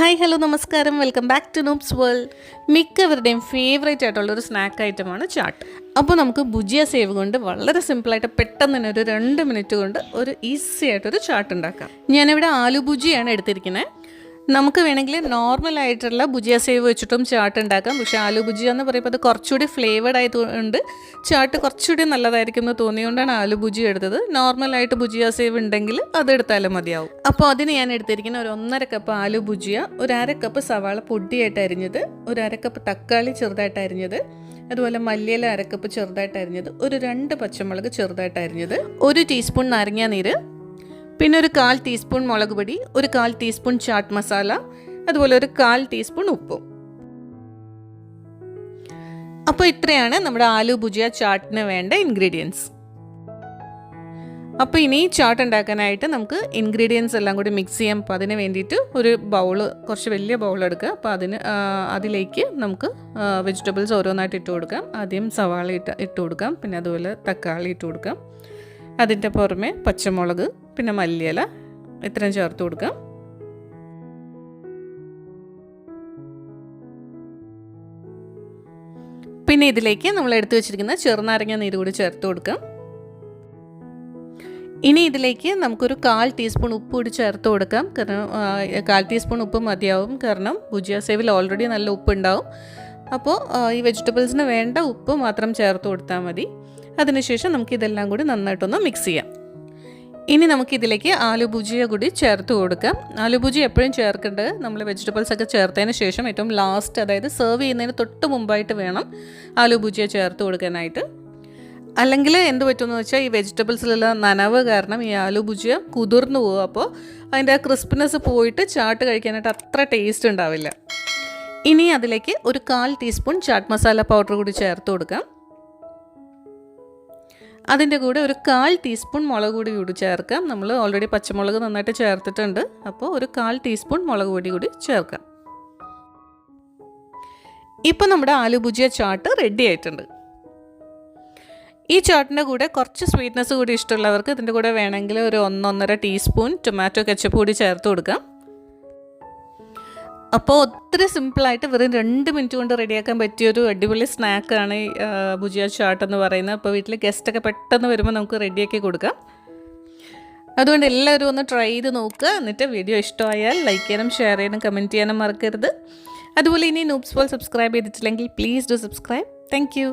Hi hello നമസ്കാരം welcome back to Noopsworld. മിക്കവരുടെയും favourite ആയിട്ടുള്ള ഒരു സ്നാക്ക് ഐറ്റമാണ് ചാട്ട്. അപ്പോൾ നമുക്ക് ഭുജിയ സേവ് കൊണ്ട് വളരെ സിമ്പിളായിട്ട് പെട്ടെന്ന് തന്നെ ഒരു 2 മിനിറ്റ് കൊണ്ട് ഒരു ഈസി ആയിട്ടൊരു ചാട്ട് ഉണ്ടാക്കാം. ഞാനിവിടെ ആലു ഭുജിയാണ് എടുത്തിരിക്കുന്നത്. നമുക്ക് വേണമെങ്കിൽ നോർമലായിട്ടുള്ള ഭുജിയ സേവ് വെച്ചിട്ടും ചാട്ട് ഉണ്ടാക്കാം. പക്ഷേ ആലു ഭുജിയ എന്ന് പറയുമ്പോൾ അത് കുറച്ചുകൂടി ഫ്ലേവേഡ് ആയതുകൊണ്ട് ചാട്ട് കുറച്ചുകൂടി നല്ലതായിരിക്കും എന്ന് തോന്നിയുകൊണ്ടാണ് ആലു ഭുജിയ എടുത്തത്. നോർമലായിട്ട് ഭുജിയ സേവ് ഉണ്ടെങ്കിൽ അതെടുത്താലും മതിയാവും. അപ്പോൾ അതിന് ഞാൻ എടുത്തിരിക്കുന്ന ഒരു 1.5 കപ്പ് ആലു ഭുജിയ, ഒരു 1/2 കപ്പ് സവാള പൊടിയായിട്ട് അരിഞ്ഞത്, ഒരു 1/2 കപ്പ് തക്കാളി ചെറുതായിട്ട് അരിഞ്ഞത്, അതുപോലെ മല്ലിയില 1/2 കപ്പ് ചെറുതായിട്ട് അരിഞ്ഞത്, ഒരു 2 പച്ചമുളക് ചെറുതായിട്ട് അരിഞ്ഞത്, 1 ടീസ്പൂൺ നാരങ്ങാനീര്, പിന്നെ ഒരു 1/4 ടീസ്പൂൺ മുളക് പൊടി, ഒരു 1/4 ടീസ്പൂൺ ചാട്ട് മസാല, അതുപോലെ ഒരു 1/4 ടീസ്പൂൺ ഉപ്പും. അപ്പോൾ ഇത്രയാണ് നമ്മുടെ ആലു ഭുജിയ ചാട്ടിന് വേണ്ട ഇൻഗ്രീഡിയൻസ്. അപ്പോൾ ഇനി ചാട്ട് ഉണ്ടാക്കാനായിട്ട് നമുക്ക് ഇൻഗ്രീഡിയൻസ് എല്ലാം കൂടി മിക്സ് ചെയ്യാം. അപ്പോൾ അതിന് വേണ്ടിയിട്ട് ഒരു ബൗള്, കുറച്ച് വലിയ ബൗൾ എടുക്കുക. അപ്പോൾ അതിലേക്ക് നമുക്ക് വെജിറ്റബിൾസ് ഓരോന്നായിട്ട് ഇട്ട് കൊടുക്കാം. ആദ്യം സവാള ഇട്ട് കൊടുക്കാം, പിന്നെ അതുപോലെ തക്കാളി ഇട്ട് കൊടുക്കാം. അതിൻ്റെ പുറമെ പച്ചമുളക്, പിന്നെ മല്ലിയില ഇത്രയും ചേർത്ത് കൊടുക്കാം. പിന്നെ ഇതിലേക്ക് നമ്മൾ എടുത്തു വെച്ചിരിക്കുന്ന ചെറുനാരങ്ങ നീര് കൂടി ചേർത്ത് കൊടുക്കാം. ഇനി ഇതിലേക്ക് നമുക്കൊരു 1/4 ടീസ്പൂൺ ഉപ്പ് കൂടി ചേർത്ത് കൊടുക്കാം. കാരണം 1/4 ടീസ്പൂൺ ഉപ്പ് മതിയാവും, കാരണം ഭുജിയ സേവിൽ ഓൾറെഡി നല്ല ഉപ്പ് ഉണ്ടാവും. അപ്പോൾ ഈ വെജിറ്റബിൾസിന് വേണ്ട ഉപ്പ് മാത്രം ചേർത്ത് കൊടുത്താൽ മതി. അതിനുശേഷം നമുക്ക് ഇതെല്ലാം കൂടി നന്നായിട്ടൊന്ന് മിക്സ് ചെയ്യാം. ഇനി നമുക്കിതിലേക്ക് ആലു ഭുജിയ കൂടി ചേർത്ത് കൊടുക്കാം. ആലു ഭുജിയ എപ്പോഴും ചേർക്കേണ്ടത് നമ്മൾ വെജിറ്റബിൾസ് ഒക്കെ ചേർത്തതിന് ശേഷം ഏറ്റവും ലാസ്റ്റ്, അതായത് സെർവ് ചെയ്യുന്നതിന് തൊട്ട് മുമ്പായിട്ട് വേണം ആലു ഭുജിയ ചേർത്ത് കൊടുക്കാനായിട്ട്. അല്ലെങ്കിൽ എന്ത് പറ്റുമെന്ന് വെച്ചാൽ ഈ വെജിറ്റബിൾസിലുള്ള നനവ് കാരണം ഈ ആലു ഭുജിയ കുതിർന്നു പോകും. അപ്പോൾ അതിൻ്റെ ക്രിസ്പിനെസ് പോയിട്ട് ചാട്ട് കഴിക്കാനായിട്ട് അത്ര ടേസ്റ്റ് ഉണ്ടാവില്ല. ഇനി അതിലേക്ക് ഒരു 1/4 ടീസ്പൂൺ ചാട്ട് മസാല പൗഡർ കൂടി ചേർത്ത് കൊടുക്കാം. അതിൻ്റെ കൂടെ ഒരു 1/4 ടീസ്പൂൺ മുളക് പൊടി കൂടി ചേർക്കാം. നമ്മൾ ഓൾറെഡി പച്ചമുളക് നന്നായിട്ട് ചേർത്തിട്ടുണ്ട്. അപ്പോൾ ഒരു 1/4 ടീസ്പൂൺ മുളക് പൊടി കൂടി ചേർക്കാം. ഇപ്പോൾ നമ്മുടെ ആലു ഭുജിയ ചാട്ട് റെഡി ആയിട്ടുണ്ട്. ഈ ചാട്ടിൻ്റെ കൂടെ കുറച്ച് സ്വീറ്റ്നസ് കൂടി ഇഷ്ടമുള്ളവർക്ക് ഇതിൻ്റെ കൂടെ വേണമെങ്കിൽ ഒരു 1-1.5 ടീസ്പൂൺ ടൊമാറ്റോ കെച്ചപ്പ് കൂടി ചേർത്ത് കൊടുക്കാം. അപ്പോൾ ഒത്തിരി സിമ്പിളായിട്ട് വെറും 2 മിനിറ്റ് കൊണ്ട് റെഡിയാക്കാൻ പറ്റിയൊരു അടിപൊളി സ്നാക്കാണ് ഈ ഭുജിയ ചാട്ട് എന്ന് പറയുന്നത്. അപ്പോൾ വീട്ടിൽ ഗസ്റ്റൊക്കെ പെട്ടെന്ന് വരുമ്പോൾ നമുക്ക് റെഡിയാക്കി കൊടുക്കാം. അതുകൊണ്ട് എല്ലാവരും ഒന്ന് ട്രൈ ചെയ്ത് നോക്കുക. എന്നിട്ട് വീഡിയോ ഇഷ്ടമായാൽ ലൈക്ക് ചെയ്യാനും ഷെയർ ചെയ്യാനും കമൻറ്റ് ചെയ്യാനും മറക്കരുത്. അതുപോലെ ഇനി Noopsworld സബ്സ്ക്രൈബ് ചെയ്തിട്ടില്ലെങ്കിൽ please do subscribe. Thank you.